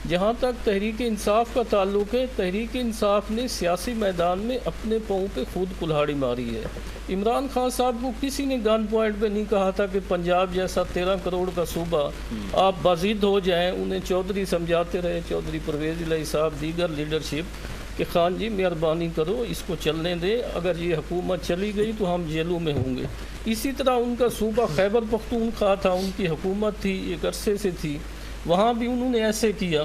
जहाँ तक तहरीक इंसाफ का ताल्लुक़ है, तहरीक इंसाफ ने सियासी मैदान में अपने पाँव पे खुद कुल्हाड़ी मारी है। इमरान खान साहब को किसी ने गन पॉइंट पे नहीं कहा था कि पंजाब जैसा 13 करोड़ का सूबा आप बाजिद हो जाएं। उन्हें चौधरी समझाते रहे, चौधरी परवेज़ इलाही साहब, दीगर लीडरशिप, कि खान जी मेहरबानी करो, इसको चलने दें, अगर ये हुकूमत चली गई तो हम जेलों में होंगे। इसी तरह उनका सूबा खैबर पख्तूनख्वा था, उनकी हुकूमत थी, एक अरसे से थी, वहाँ भी उन्होंने ऐसे किया।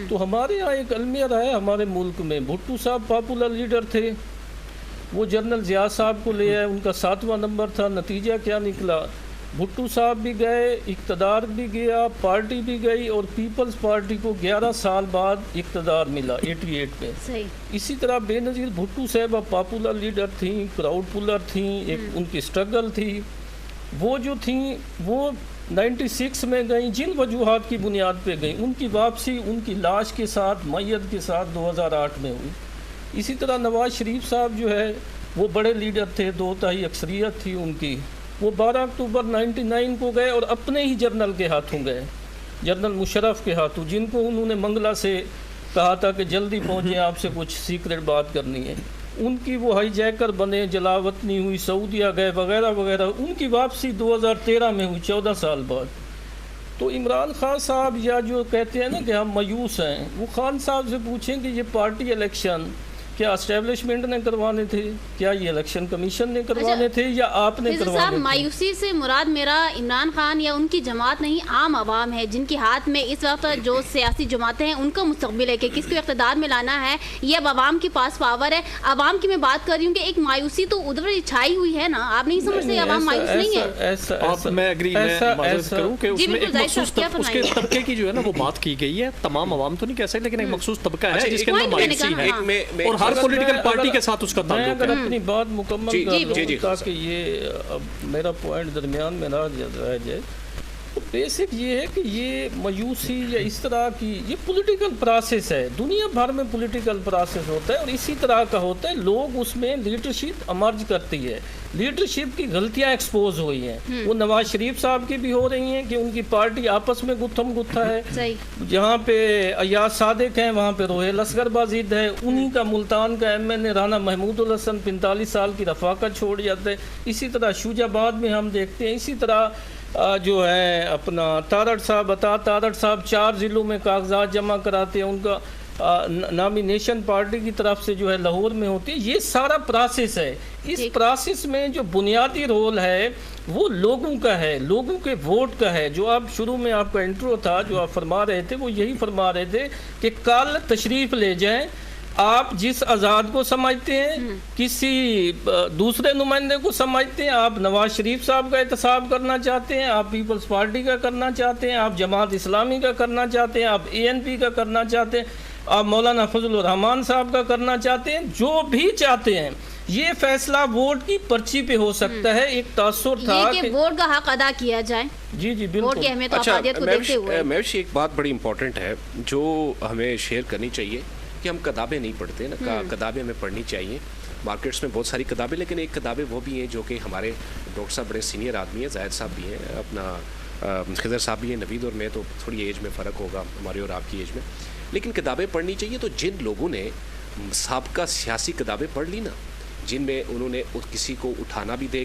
तो हमारे यहाँ एक अलमिया है हमारे मुल्क में, भुट्टो साहब पॉपुलर लीडर थे, वो जनरल ज़िया साहब को ले आए, उनका 7वां नंबर था। नतीजा क्या निकला, भुट्टो साहब भी गए, इक़्तिदार भी गया, पार्टी भी गई, और पीपल्स पार्टी को 11 साल बाद इक़्तिदार मिला 88 में। सही। इसी तरह बेनज़ीर भुट्टो साहब पॉपुलर लीडर थी, क्राउड पुलर थी, एक उनकी स्ट्रगल थी। वो जो थी वो 96 में गई, जिन वजूहात की बुनियाद पे गई, उनकी वापसी उनकी लाश के साथ, मैयत के साथ 2008 में हुई। इसी तरह नवाज़ शरीफ साहब जो है वो बड़े लीडर थे, 2/3 अक्सरियत थी उनकी, वो 12 अक्टूबर 99 को गए और अपने ही जर्नल के हाथों गए, जनरल मुशर्रफ के हाथों, जिनको उन्होंने मंगला से कहा था कि जल्दी पहुँचें, आपसे कुछ सीक्रेट बात करनी है। उनकी वो हाईजैकर बने, जलावतनी हुई, सऊदिया गए, वगैरह वगैरह। उनकी वापसी 2013 में हुई, 14 साल बाद। तो इमरान खान साहब या जो कहते हैं ना कि हम मायूस हैं, वो खान साहब से पूछें कि ये पार्टी इलेक्शन क्या एस्टेब्लिशमेंट ने करवाने थे, क्या ये इलेक्शन कमीशन ने करवाने थे, या आपने करवाने थे? मायूसी से मुराद मेरा इमरान खान या उनकी जमात नहीं, आम आवाम है, जिनके हाथ में इस वक्त जो सियासी जमातें हैं उनका मुस्तकबिल है कि किसको इक़्तिदार में लाना है, ये अब आवाम के पास पावर है। आवाम की मैं बात कर रही हूँ कि एक मायूसी तो उधर छाई हुई है ना, आप नहीं समझते आवाम मायूस नहीं है? मैं एग्री करूँ कि उसमें एक मखसूस उसके तबके की जो है ना वो बात की गई है, तमाम आवाम तो नहीं कह सकते, लेकिन एक मखसूस तबका है जिसके अंदर मायूसी है, और हर पॉलिटिकल पार्टी के साथ उसका ताल्लुक है। अगर अपनी बात मुकम्मल कर लूं ताकि ये अब मेरा पॉइंट दरमियान में ना रह जाए, तो बेसिक ये है कि ये मायूसी या इस तरह की ये पॉलिटिकल प्रोसेस है, दुनिया भर में पॉलिटिकल प्रोसेस होता है और इसी तरह का होता है। लोग उसमें लीडरशिप अमर्ज करती है, लीडरशिप की गलतियां एक्सपोज हुई हैं, वो नवाज शरीफ साहब की भी हो रही हैं कि उनकी पार्टी आपस में गुत्थम गुत्था है। जहाँ पे अयाज सादिक हैं वहाँ पे रोहेल असगर बाजिद है, उन्हीं का मुल्तान का MNA राना महमूदुल हसन 45 साल की रफाकत छोड़ जाते हैं। इसी तरह शूजाबाद में हम देखते हैं, इसी तरह जो है अपना तारड़ साहब 4 ज़िलों में कागजात जमा कराते हैं, उनका नॉमिनेशन पार्टी की तरफ से जो है लाहौर में होती है। ये सारा प्रोसेस है, इस प्रोसेस में जो बुनियादी रोल है वो लोगों का है, लोगों के वोट का है। जो आप शुरू में आपका इंट्रो था, जो आप फरमा रहे थे, वो यही फरमा रहे थे कि कल तशरीफ़ ले जाएं, आप जिस आज़ाद को समझते हैं, किसी दूसरे नुमाइंदे को समझते हैं, आप नवाज शरीफ साहब का एहतसाब करना चाहते हैं, आप पीपल्स पार्टी का करना चाहते हैं, आप जमात इस्लामी का करना चाहते हैं, आप ANP का करना चाहते हैं, आप मौलाना फजलुर रहमान साहब का करना चाहते हैं, जो भी चाहते हैं, ये फैसला वोट की पर्ची पे हो सकता है। एक तासुर था कि वोट का हक अदा किया जाए। जी जी बिल्कुल। वोट की अहमियत और अफादियत को देखते हुए महविश एक बात बड़ी इंपॉर्टेंट है जो हमें शेयर करनी चाहिए कि हम किताबें नहीं पढ़ते ना, किताबें हमें पढ़नी चाहिए। मार्केट्स में बहुत सारी किताबें, लेकिन एक किताबें वो भी हैं जो कि हमारे डॉक्टर साहब बड़े सीनियर आदमी हैं, जाहिद साहब भी हैं, अपना खिदर साहब भी हैं, नवीद और मैं, तो थोड़ी एज में फ़र्क होगा हमारी और आपकी एज में, लेकिन किताबें पढ़नी चाहिए। तो जिन लोगों ने साबका सियासी किताबें पढ़ ली ना, जिनमें उन्होंने किसी को उठाना भी दे